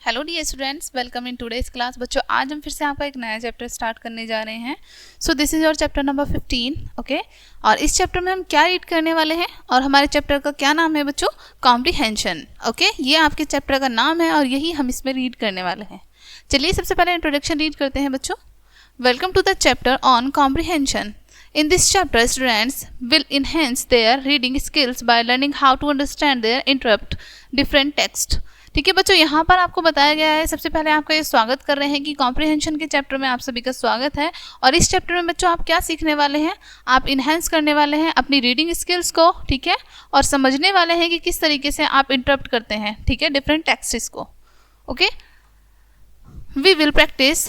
Hello dear students, welcome in today's class. बच्चों, आज हम फिर से आपका एक नया चैप्टर स्टार्ट करने जा रहे हैं। So this is your chapter number 15, okay. और इस चैप्टर में हम क्या रीड करने वाले हैं और हमारे चैप्टर का क्या नाम है बच्चों? Comprehension, okay. ये आपके चैप्टर का नाम है और यही हम इसमें रीड करने वाले हैं। चलिए सबसे पहले इंट्रोडक्शन रीड करते हैं बच्चों। Welcome to the chapter on comprehension. In this chapter, students will enhance their reading skills by learning how to understand their interrupt different text. ठीक है बच्चों, यहाँ पर आपको बताया गया है, सबसे पहले आपका ये स्वागत कर रहे हैं कि कॉम्प्रिहेंशन के चैप्टर में आप सभी का स्वागत है। और इस चैप्टर में बच्चों आप क्या सीखने वाले हैं? आप इन्हेंस करने वाले हैं अपनी रीडिंग स्किल्स को, ठीक है, और समझने वाले हैं कि किस तरीके से आप इंटरप्ट करते हैं, ठीक है, डिफरेंट टेक्स्ट्स को, okay. We will practise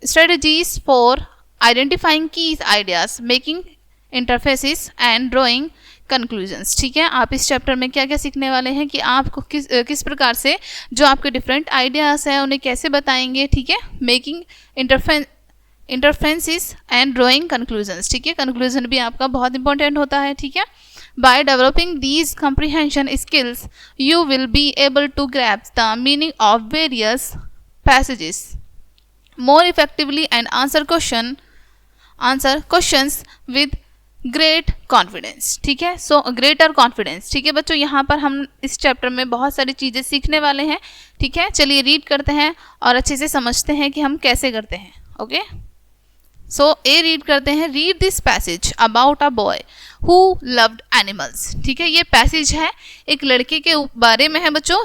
strategies for identifying keys ideas, making interfaces and drawing conclusions। ठीक है, आप इस चैप्टर में क्या क्या सीखने वाले हैं कि आपको किस प्रकार से जो आपके डिफरेंट आइडियाज़ हैं उन्हें कैसे बताएंगे, ठीक है, making interferences and drawing conclusions. ठीक है, कंक्लूजन भी आपका बहुत इंपॉर्टेंट होता है, ठीक है। By developing these comprehension skills, you will be able to grasp the meaning of various passages more effectively and answer questions with great confidence. ठीक है, सो ग्रेटर कॉन्फिडेंस। ठीक है बच्चों, यहाँ पर हम इस चैप्टर में बहुत सारी चीज़ें सीखने वाले हैं, ठीक है। चलिए रीड करते हैं और अच्छे से समझते हैं कि हम कैसे करते हैं, ओके। सो ए रीड करते हैं। Read this passage about a boy who loved animals. ठीक है, ये पैसेज है एक लड़के के बारे में है बच्चों,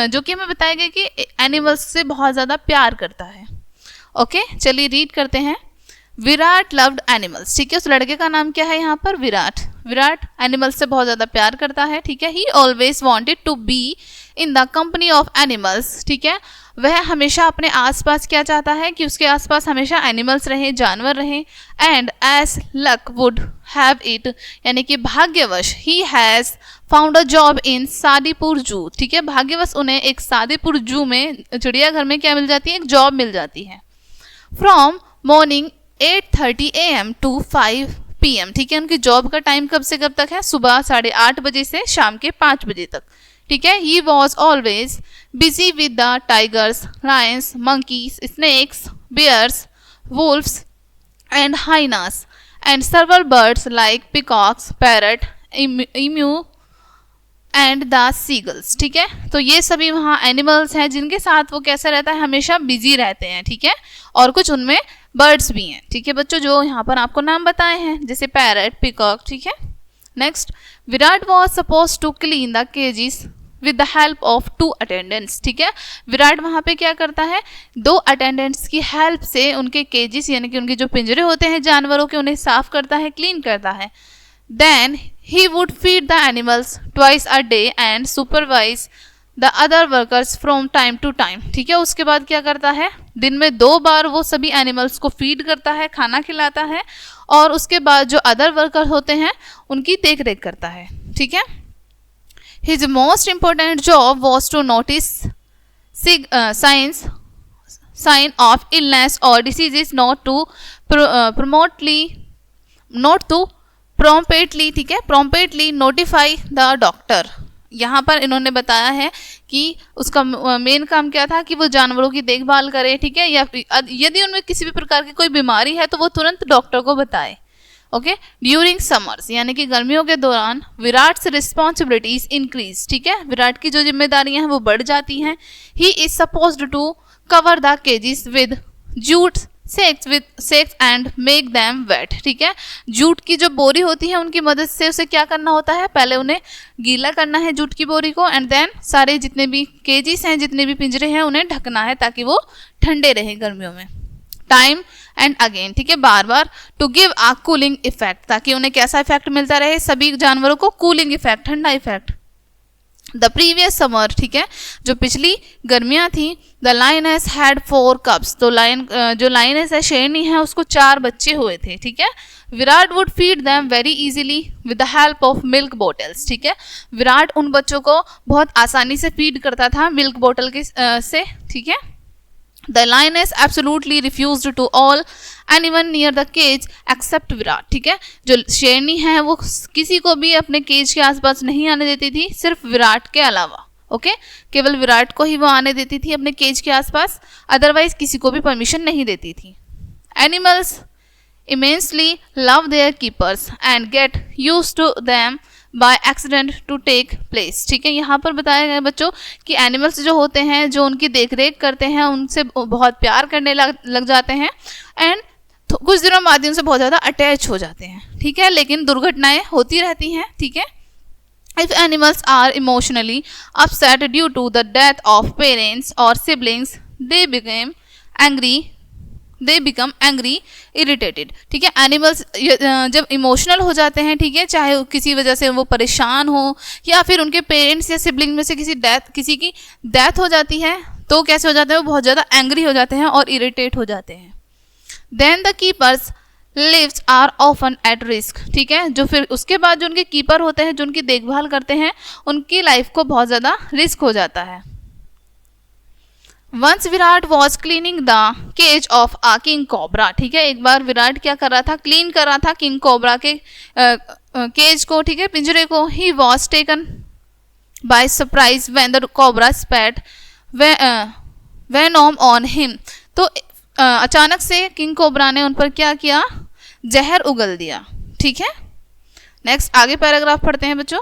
जो कि हमें बताया गया कि एनिमल्स से बहुत ज़्यादा प्यार करता है, ओके। चलिए रीड करते हैं। Virat loved animals. ठीक है, उस लड़के का नाम क्या है यहाँ पर? विराट। विराट एनिमल्स से बहुत ज़्यादा प्यार करता है, ठीक है। He always wanted to be in the company of animals. ठीक है, वह हमेशा अपने आसपास क्या चाहता है कि उसके आसपास हमेशा एनिमल्स रहें, जानवर रहें। And as luck would have it, यानी कि भाग्यवश, he has found a job in Sadipur zoo. ठीक है, भाग्यवश उन्हें एक सादीपुर जू में, चिड़ियाघर में क्या मिल जाती है? एक जॉब मिल जाती है। From morning 8:30 AM to 5 PM। ठीक है, उनकी जॉब का टाइम कब से कब तक है? सुबह 8:30 बजे से शाम के 5 बजे तक, ठीक है। He was always busy with the tigers, Lions, monkeys, snakes, bears, wolves and hyenas and several birds like peacocks, parrot, emu and the seagulls. ठीक है, तो ये सभी वहाँ एनिमल्स हैं जिनके साथ वो कैसा रहता है? हमेशा बिजी रहते हैं, ठीक है। और कुछ उनमें बर्ड्स भी हैं, ठीक है बच्चों, जो यहाँ पर आपको नाम बताए हैं, जैसे पैरट, पिकॉक, ठीक है। Next, Virat was suppose to clean the cages with the help of 2 attendants. ठीक है, विराट वहाँ पे क्या करता है? 2 अटेंडेंट्स की हेल्प से उनके केजेस, यानी कि उनके जो पिंजरे होते हैं जानवरों के, उन्हें साफ करता है, क्लीन करता है। Then he would feed the animals twice a day and supervise the other workers from time to time। ठीक है, उसके बाद क्या करता है? दिन में 2 बार वो सभी एनिमल्स को फीड करता है, खाना खिलाता है, और उसके बाद जो अदर वर्कर होते हैं उनकी देख रेख करता है, ठीक है। His most important job was to notice sign of illness or diseases, not to promptly, ठीक है, promptly notify the doctor। यहाँ पर इन्होंने बताया है कि उसका मेन काम क्या था कि वो जानवरों की देखभाल करे, ठीक है, या यदि उनमें किसी भी प्रकार की कोई बीमारी है तो वो तुरंत डॉक्टर को बताए, ओके। ड्यूरिंग समर्स, यानी कि गर्मियों के दौरान, विराट्स रिस्पॉन्सिबिलिटीज इंक्रीज। ठीक है, विराट की जो जिम्मेदारियां हैं वो बढ़ जाती हैं। He is supposed to cover the cages with jute sacks and make them wet. ठीक है, जूट की जो बोरी होती है उनकी मदद से उसे क्या करना होता है? पहले उन्हें गीला करना है जूट की बोरी को, एंड देन सारे जितने भी केजेस हैं, जितने भी पिंजरे हैं, उन्हें ढकना है ताकि वो ठंडे रहें गर्मियों में। टाइम एंड अगेन, ठीक है, बार बार। To give a cooling effect, ताकि उन्हें कैसा इफेक्ट मिलता रहे? सभी जानवरों को कूलिंग इफेक्ट, ठंडा इफेक्ट। द प्रीवियस समर, ठीक है, जो पिछली गर्मियाँ थी, द लायनेस हैड 4 cubs। तो जो लायनेस है, शेरनी है, उसको 4 बच्चे हुए थे, ठीक है। Virat would feed them very easily with the help of milk bottles. ठीक है, विराट उन बच्चों को बहुत आसानी से फीड करता था मिल्क बॉटल के से, ठीक है। The lioness absolutely refused to all anyone near the cage except Virat. ठीक है, जो शेरनी है वो किसी को भी अपने केज के आसपास नहीं आने देती थी, सिर्फ विराट के अलावा, ओके केवल विराट को ही वो आने देती थी अपने केज के आसपास, अदरवाइज किसी को भी परमिशन नहीं देती थी। Animals immensely love their keepers and get used to them by accident to take place। ठीक है, यहाँ पर बताया गया बच्चों कि एनिमल्स जो होते हैं जो उनकी देख रेख करते हैं उनसे बहुत प्यार करने लग जाते हैं एंड कुछ दिनों बाद उनसे बहुत ज़्यादा अटैच हो जाते हैं। ठीक है, लेकिन दुर्घटनाएं होती रहती हैं। ठीक है, if animals are emotionally upset due to the death of parents or siblings they become angry irritated। ठीक है, एनिमल्स जब इमोशनल हो जाते हैं, ठीक है, चाहे किसी वजह से वो परेशान हो या फिर उनके पेरेंट्स या सिबलिंग में से किसी की डेथ हो जाती है तो कैसे हो जाते हैं, वो बहुत ज़्यादा एंग्री हो जाते हैं और इरिटेट हो जाते हैं। Then the keepers lives are often at risk. ठीक है, जो फिर उसके बाद जो उनके कीपर होते हैं जो उनकी देखभाल करते हैं उनकी लाइफ को बहुत ज़्यादा रिस्क हो जाता है। Once Virat was cleaning the cage of a king cobra. ठीक है, एक बार विराट क्या कर रहा था, क्लीन कर रहा था किंग कोबरा के केज को, ठीक है, पिंजरे को। He was taken by surprise when the cobra स्पैट Venom on him. तो अचानक से किंग कोबरा ने उन पर क्या किया, जहर उगल दिया। ठीक है, नेक्स्ट आगे पैराग्राफ पढ़ते हैं बच्चों।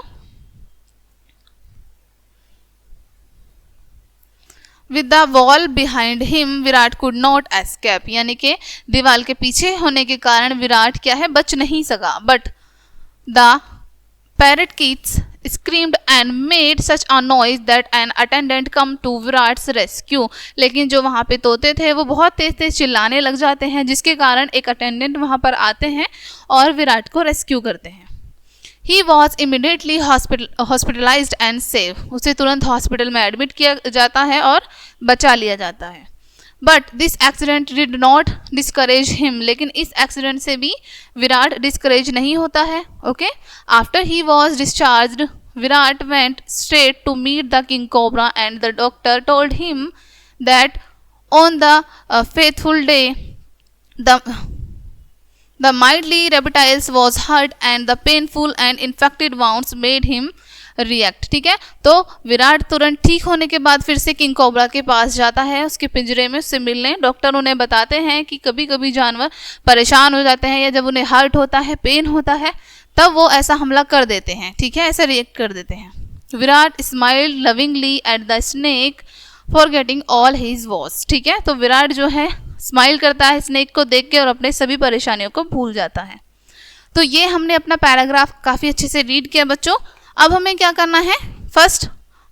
With the wall behind him Virat could not escape. यानी कि दीवार के पीछे होने के कारण विराट क्या है, बच नहीं सका। But the parrot kids screamed and made such a noise that an attendant come to Virat's rescue. लेकिन जो वहाँ पे तोते थे वो बहुत तेज तेज चिल्लाने लग जाते हैं जिसके कारण एक अटेंडेंट वहाँ पर आते हैं और विराट को रेस्क्यू करते हैं। He was immediately hospitalized and safe। उसे तुरंत हॉस्पिटल में एडमिट किया जाता है और बचा लिया जाता है। But this accident did not discourage him. लेकिन इस एक्सीडेंट से भी विराट डिस्करेज नहीं होता है। Okay, after he was discharged Virat went straight to meet the king cobra and the doctor told him that on the faithful day the mildly reptiles was hurt and the painful and infected wounds made him react। ठीक है, तो विराट तुरंत ठीक होने के बाद फिर से किंग कोबरा के पास जाता है उसके पिंजरे में उससे मिलने। डॉक्टर उन्हें बताते हैं कि कभी कभी जानवर परेशान हो जाते हैं या जब उन्हें हर्ट होता है, पेन होता है, तब वो ऐसा हमला कर देते हैं। ठीक है, ऐसा रिएक्ट कर देते हैं। Virat smiled lovingly at the snake forgetting all his woes. ठीक है, तो विराट जो है स्माइल करता है स्नेक को देख के और अपने सभी परेशानियों को भूल जाता है। तो ये हमने अपना पैराग्राफ काफ़ी अच्छे से रीड किया बच्चों। अब हमें क्या करना है, first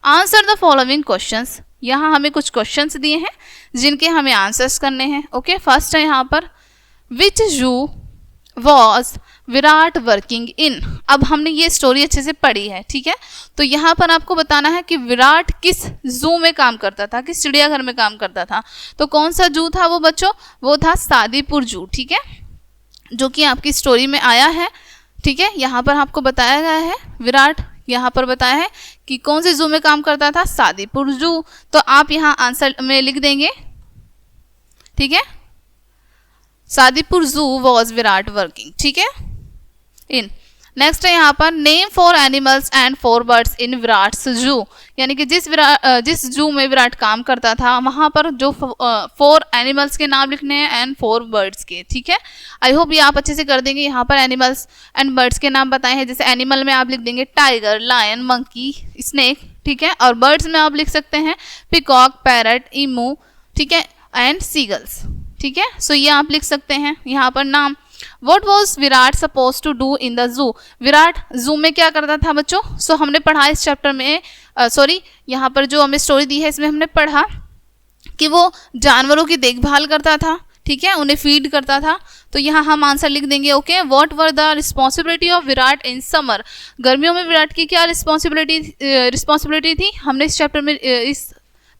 answer the following questions. यहाँ हमें कुछ क्वेश्चंस दिए हैं जिनके हमें आंसर्स करने हैं। ओके, फर्स्ट है यहाँ पर विच जू वॉज विराट वर्किंग इन। अब हमने ये स्टोरी अच्छे से पढ़ी है। ठीक है, तो यहाँ पर आपको बताना है कि विराट किस जू में काम करता था, किस चिड़ियाघर में काम करता था। तो कौन सा जू था वो बच्चों, वो था सादीपुर जू। ठीक है, जो कि आपकी स्टोरी में आया है। ठीक है, यहाँ पर आपको बताया गया है विराट यहाँ पर बताया है कि कौन से जू में काम करता था, सादीपुर जू। तो आप यहाँ आंसर में लिख देंगे। ठीक है, सादीपुर जू वॉज विराट वर्किंग। ठीक है, इन। नेक्स्ट है यहाँ पर नेम 4 एनिमल्स एंड 4 बर्ड्स इन विराट्स जू। यानी कि जिस जू में विराट काम करता था वहाँ पर जो 4 एनिमल्स के नाम लिखने हैं एंड 4 बर्ड्स के। ठीक है, आई होप ये आप अच्छे से कर देंगे। यहाँ पर एनिमल्स एंड बर्ड्स के नाम बताए हैं। जैसे एनिमल में आप लिख देंगे टाइगर, लायन, मंकी, स्नेक। ठीक है, और बर्ड्स में आप लिख सकते हैं पिकॉक, पैरट, ईमू। ठीक है, एंड सीगल्स। ठीक है, सो ये आप लिख सकते हैं यहाँ पर नाम। What was Virat suppose to do in the zoo. Virat जू में क्या करता था बच्चों। सो हमने पढ़ा इस चैप्टर में, यहाँ पर जो हमें स्टोरी दी है इसमें हमने पढ़ा कि वो जानवरों की देखभाल करता था। ठीक है, उन्हें फीड करता था। तो यहाँ हम आंसर लिख देंगे। Okay, what were the responsibility of Virat in summer. गर्मियों में विराट की क्या रिस्पॉन्सिबिलिटी थी, हमने इस चैप्टर में इस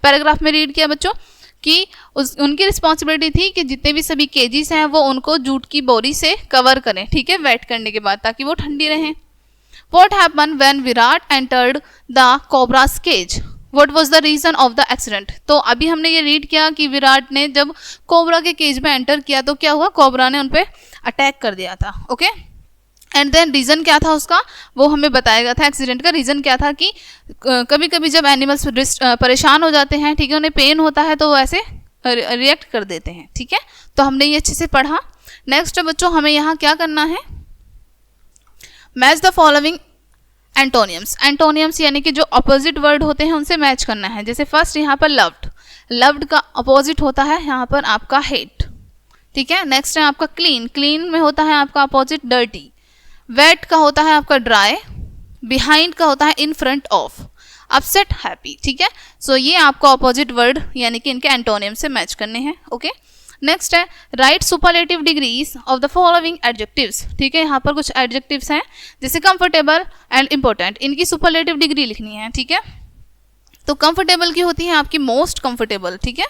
पैराग्राफ में रीड किया बच्चों कि उनकी रिस्पॉन्सिबिलिटी थी कि जितने भी सभी केजीज हैं वो उनको जूट की बोरी से कवर करें। ठीक है, वेट करने के बाद, ताकि वो ठंडी रहें। What happened when Virat entered the cobra's cage? What was the reason of the accident? तो अभी हमने ये रीड किया कि विराट ने जब कोबरा के केज में एंटर किया तो क्या हुआ, कोबरा ने उन पे अटैक कर दिया था। ओके, एंड देन रीज़न क्या था उसका, वो हमें बताया गया था। एक्सीडेंट का रीज़न क्या था कि कभी कभी जब एनिमल्स परेशान हो जाते हैं, ठीक है, उन्हें पेन होता है तो वो ऐसे रिएक्ट कर देते हैं, ठीक है। तो हमने ये अच्छे से पढ़ा। नेक्स्ट बच्चों हमें यहाँ क्या करना है, मैच द फॉलोइंग एंटोनियम्स। एंटोनियम्स यानी कि जो अपोजिट वर्ड होते हैं उनसे मैच करना है। जैसे फर्स्ट यहाँ पर लव्ड, लव्ड का अपोजिट होता है यहाँ पर आपका हेट, ठीक है। नेक्स्ट है आपका क्लीन, क्लीन में होता है आपका अपोजिट डर्टी। वेट का होता है आपका ड्राई, बिहाइंड का होता है in front of, upset happy, ठीक है। सो ये आपको अपोजिट वर्ड यानी कि इनके एंटोनियम से मैच करने हैं, ओके। नेक्स्ट है right superlative degrees of the following adjectives, ठीक है। यहाँ पर कुछ एडजेक्टिव्स हैं जैसे कंफर्टेबल एंड इंपॉर्टेंट, इनकी सुपरलेटिव डिग्री लिखनी है, ठीक है। तो कंफर्टेबल की होती है आपकी मोस्ट कंफर्टेबल, ठीक है।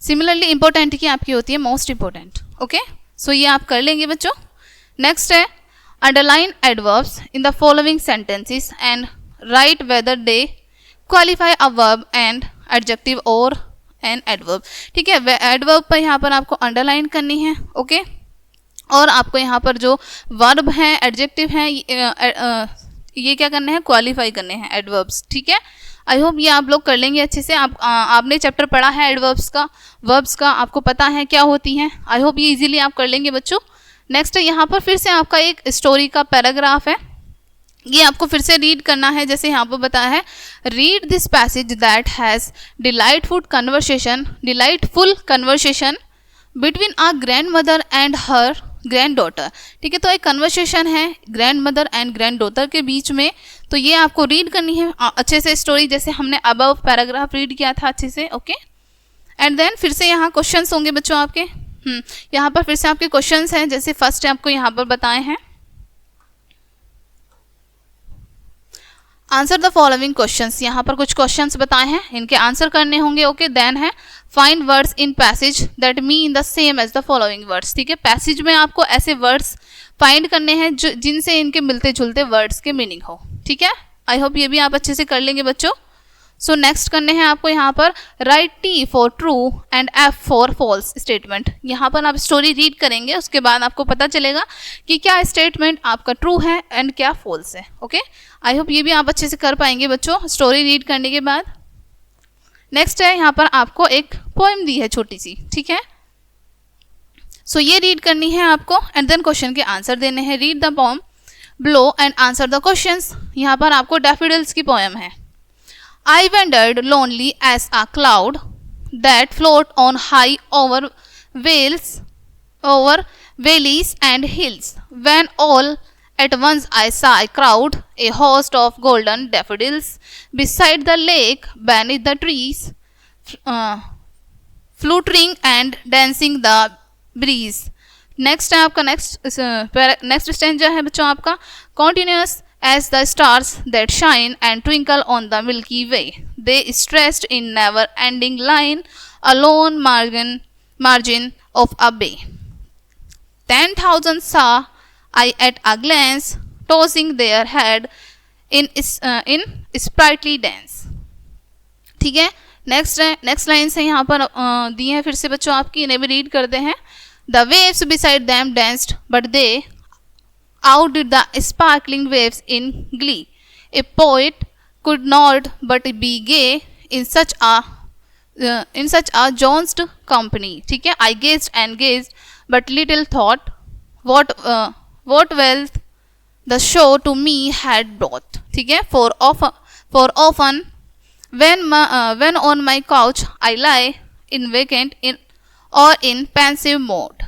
सिमिलरली इंपॉर्टेंट की आपकी होती है मोस्ट इंपॉर्टेंट, ओके। सो ये आप कर लेंगे बच्चों। नेक्स्ट है underline adverbs in the following sentences and right whether they qualify a verb and adjective और एन एडवर्ब, ठीक है। एडवर्ब पर यहाँ पर आपको अंडरलाइन करनी है, ओके। और आपको यहाँ पर जो वर्ब हैं, एडजेक्टिव हैं, ये क्या करने हैं, क्वालिफाई करने हैं एडवर्ब्स, ठीक है। आई होप ये आप लोग कर लेंगे अच्छे से। आपने चैप्टर पढ़ा है एडवर्ब्स का, वर्ब्स का, आपको पता है क्या होती हैं। आई होप ये इजीली आप कर लेंगे बच्चों। नेक्स्ट यहाँ पर फिर से आपका एक स्टोरी का पैराग्राफ है, ये आपको फिर से रीड करना है। जैसे यहाँ पर बताया है, read this passage that has delightful conversation between a grandmother and her granddaughter, ठीक है। तो एक कन्वर्सेशन है grandmother and granddaughter के बीच में, तो ये आपको रीड करनी है अच्छे से स्टोरी, जैसे हमने अबव पैराग्राफ रीड किया था अच्छे से, ओके। एंड देन फिर से यहाँ क्वेश्चंस होंगे बच्चों आपके, यहाँ पर फिर से आपके क्वेश्चंस हैं। जैसे फर्स्ट आपको यहाँ पर बताए हैं, आंसर द फॉलोइंग क्वेश्चंस, यहाँ पर कुछ क्वेश्चंस बताए हैं, इनके आंसर करने होंगे, ओके। देन है find words in passage that mean the same as the following words, ठीक है। पैसेज में आपको ऐसे वर्ड्स फाइंड करने हैं जो जिनसे इनके मिलते जुलते वर्ड्स के मीनिंग हो, ठीक है। आई होप ये भी आप अच्छे से कर लेंगे बच्चों। सो नेक्स्ट करने हैं आपको यहाँ पर write T for true and F for false statement. यहाँ पर आप स्टोरी रीड करेंगे, उसके बाद आपको पता चलेगा कि क्या स्टेटमेंट आपका ट्रू है एंड क्या फॉल्स है, ओके। आई होप ये भी आप अच्छे से कर पाएंगे बच्चों स्टोरी रीड करने के बाद। नेक्स्ट है यहाँ पर आपको एक पोएम दी है छोटी सी, ठीक है। सो ये रीड करनी है आपको एंड देन क्वेश्चन के आंसर देने हैं। Read the poem below and answer the questions. यहाँ पर आपको डैफोडिल्स की पोएम है। I wandered lonely as a cloud that float on high over valleys and hills, when all at once I saw a crowd, a host of golden daffodils, beside the lake, beneath the trees, fluttering and dancing the breeze. Next है आपका next stanza है बच्चों आपका continuous as the stars that shine and twinkle on the Milky Way. They stretched in never-ending line alone margin of a bay. 10,000 saw I at a glance, tossing their head in sprightly dance. ठीक है। Next line से यहाँ पर दी है फिर से बच्चों आपकी, इन्हें भी रीड करते हैं। The waves beside them danced, but they outdid the sparkling waves in glee. A poet could not but be gay in such a jaunced company. ठीक है। I gazed and gazed, but little thought what wealth the show to me had brought. ठीक है। For often when on my couch I lie in vacant or in pensive mode,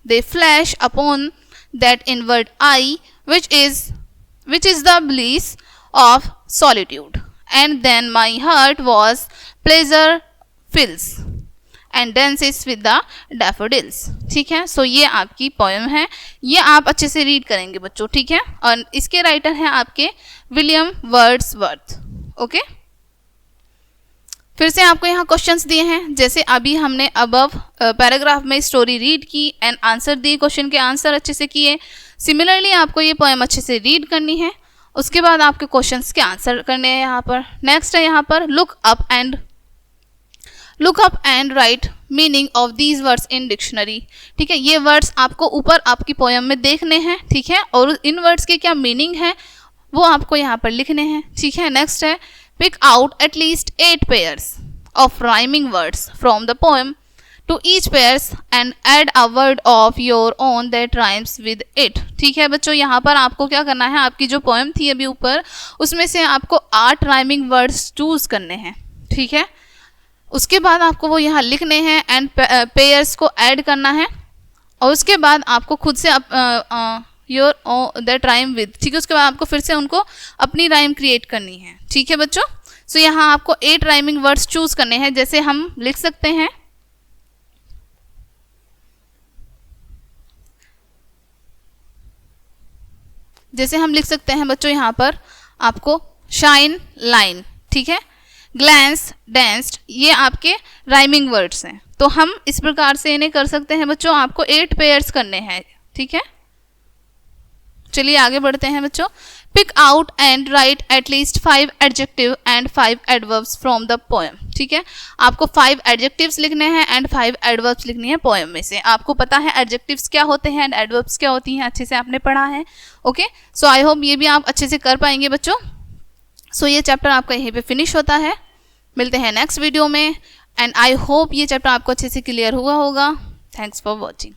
they flash upon that inward eye which is the bliss of solitude, and then my heart was pleasure fills and dances with the daffodils. ठीक है। सो ये आपकी poem है, ये आप अच्छे से read करेंगे बच्चों, ठीक है। और इसके राइटर हैं आपके विलियम वर्ड्सवर्थ, ओके। फिर से आपको यहाँ क्वेश्चंस दिए हैं, जैसे अभी हमने अबव पैराग्राफ में स्टोरी रीड की एंड आंसर दिए, क्वेश्चन के आंसर अच्छे से किए। सिमिलरली आपको ये पोएम अच्छे से रीड करनी है उसके बाद आपके क्वेश्चंस के आंसर करने हैं यहाँ पर। नेक्स्ट है यहाँ पर look up and right meaning of these words in dictionary. ठीक है, ये वर्ड्स आपको ऊपर आपकी पोयम में देखने हैं। ठीक है, और इन वर्ड्स के क्या मीनिंग है वो आपको यहाँ पर लिखने हैं। ठीक है, नेक्स्ट है pick out at least 8 pairs of rhyming words from the poem to each pairs and add a word of your own that rhymes with it. ठीक है बच्चों, यहाँ पर आपको क्या करना है, आपकी जो पोएम थी अभी ऊपर उसमें से आपको 8 राइमिंग वर्ड्स चूज करने हैं। ठीक है, उसके बाद आपको वो यहाँ लिखने हैं एंड पेयर्स को ऐड करना है और उसके बाद आपको खुद से योर दैट राइम विद। ठीक है, उसके बाद आपको फिर से उनको अपनी राइम क्रिएट करनी है। ठीक है बच्चों, सो यहाँ आपको 8 राइमिंग वर्ड्स चूज करने हैं। जैसे हम लिख सकते हैं, बच्चों यहाँ पर आपको शाइन लाइन, ठीक है, ग्लैंस डेंस्ड, ये आपके राइमिंग वर्ड्स हैं। तो हम इस प्रकार से इन्हें कर सकते हैं बच्चों, आपको 8 पेयर्स करने हैं। ठीक है, चलिए आगे बढ़ते हैं बच्चों। Pick out and write at least 5 adjective and 5 adverbs from the poem. ठीक है, आपको 5 एडजेक्टिव्स लिखने हैं एंड 5 एडवर्ब्स लिखनी है पोएम में से। आपको पता है एडजेक्टिव्स क्या होते हैं एंड एडवर्ब्स क्या होती हैं, अच्छे से आपने पढ़ा है। ओके, सो आई होप ये भी आप अच्छे से कर पाएंगे बच्चों। सो ये चैप्टर आपका यहीं पे फिनिश होता है। मिलते हैं नेक्स्ट वीडियो में एंड आई होप ये चैप्टर आपको अच्छे से क्लियर हुआ होगा। Thanks for watching.